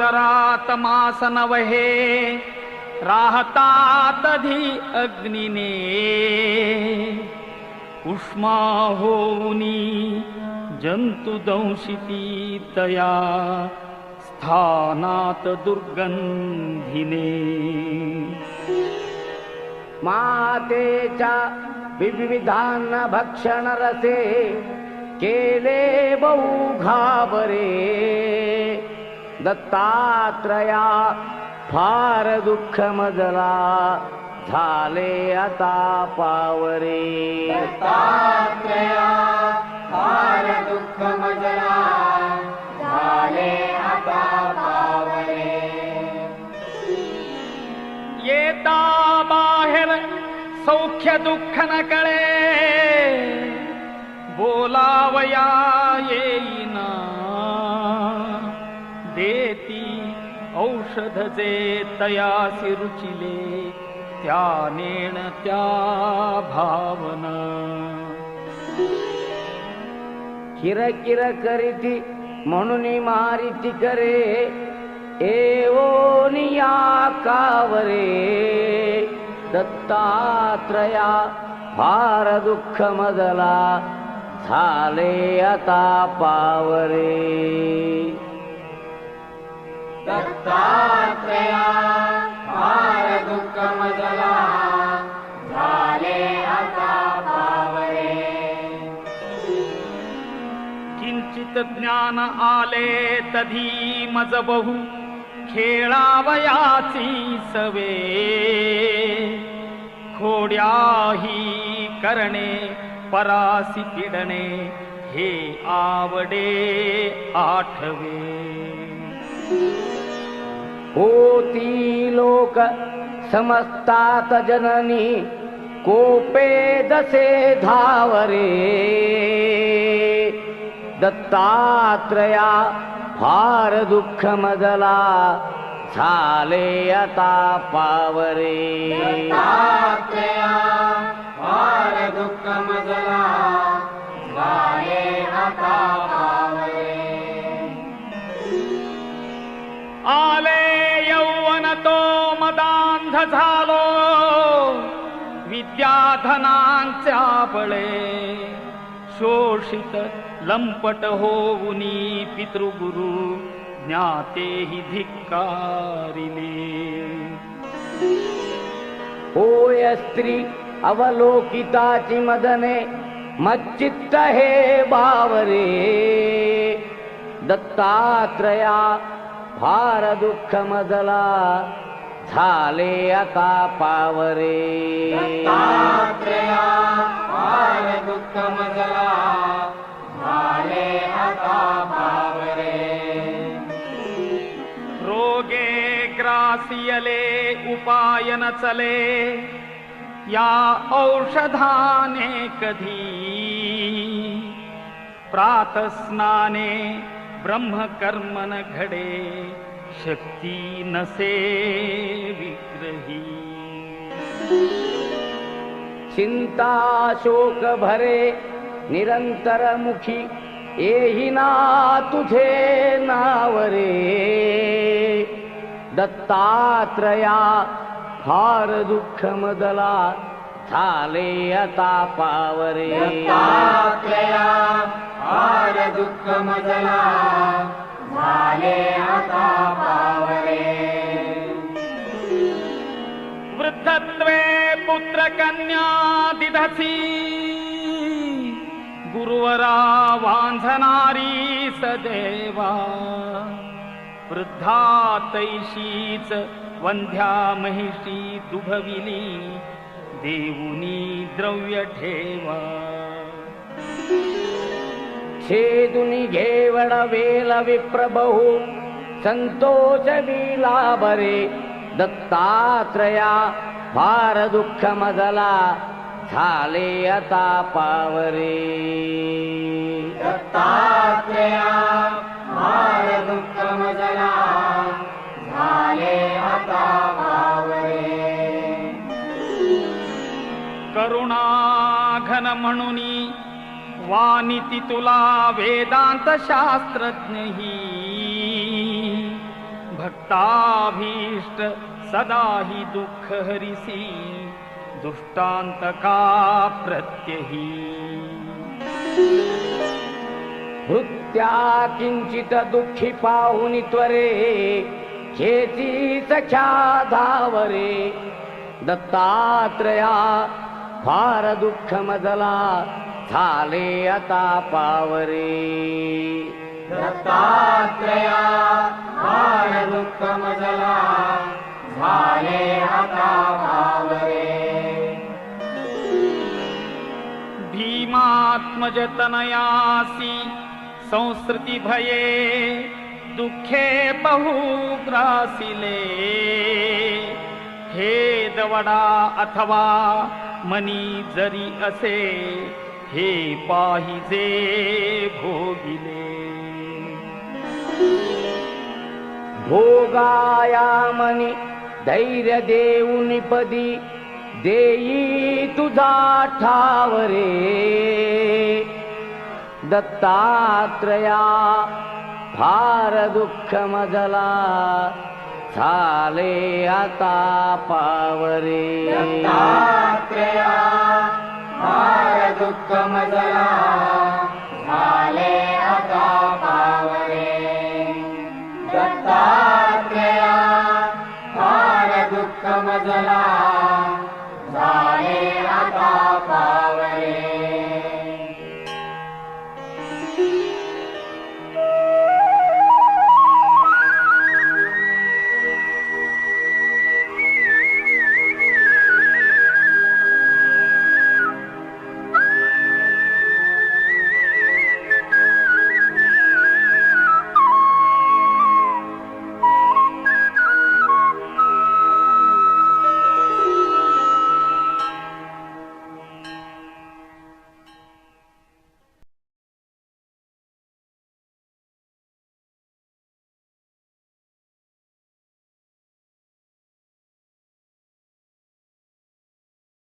सागरात मास नवहे राहतात धी अग्निने उष्मा होऊनी जंतु दंशिती तया स्थानात दुर्गंधिने मातेच्या विविधान भक्षण रसे केले बहु घाबरे दत्तात्रया फार दुःख मजला झाले आता पावरे दत्तात्रया फार दुःख मजला झाले आता पावरे येता बाहेर सौख्य दुःख न कळे बोलावया येईना देती औषध जे तयासी रुचिले त्या नेण त्या भावना किरकिर करीती म्हणून मारिती करे एवोनिया कावरे दत्तात्रया फार दुःख मजला झाले आता पावरे दत्तात्रया फार दुःख मजला झाले आता पावरे किंचित ज्ञान आले तधी मज बहु खेळावयाची सवे खोड्याही करणे परासी पिडणे हे आवडे आठवे होती लोक समजतात जननी कोपे दसे धावरे दत्तात्रया फार दुःख मजला झाले आता पावरे दत्तात्रया फार दुःख मजला झाले आता पावरे आले यौवन तो मदांध झालो विद्याधनांच्या बळे शोषित लंपट होऊनी पितृगुरु ज्ञातेहि धिक्कारिले होय स्त्री अवलोकिताची मदने मच्चित्त हे बावरे दत्तात्रया फार दुःख मजला झाले आता पावरे दत्तात्रया फार दुःख मजला झाले आता पावरे रोगे ग्रासियले उपाय न चले या औषधाने कधी प्रातस्नाने ब्रह्मकर्मन घडे शक्ती नसे विग्रही चिंता शोक भरे निरंतर मुखी येही ना तुझे नावरे दत्तात्रया फार दुःख मजला झाले आता पावरे दत्तात्रया फार दुःख मजला झाले आता पावरे वृद्धत्वे पुत्र कन्या दिधसी गुरुवरा वांझणारी सदेवा वृद्धा तैशीच वंध्या महिषी दुभविली देऊनी द्रव्य ठेवा छेदुनी घेवड वेल विप्रबहू संतोष विला बरे दत्तात्रया फार दुःख मजला झाले आता पावरे दत्तात्रया फार दुःख मजला झाले आता पावरे करुणा घन म्हणुनी वानिती तुला वेदांत शास्त्रज्ञही भक्ताभीष्ट सदा हि दुःख हरिसी दुष्टांतका प्रत्यही भृत्या किंचित दुःखी पाहुनी त्वरे खेची सख्या धावरे दत्तात्रया फार दुःख मजला झाले आता पावरे दत्तात्रया फार दुःख मजला झाले आता पावरे भीमात्मज तनयासी संस्कृती भये दुःखे बहु ग्रासिले हे दवडा अथवा मनी जरी असे हे पाहिजे भोगिले भोगाया मनी धैर्य देऊनी पदी देई तुझा ठावरे दत्तात्रया फार दुःख मजला झाले आता पावरे दत्तात्रया फार दुःख मजला झाले आता पावरे दत्तात्रया फार दुःख मजला झाले आता पावरे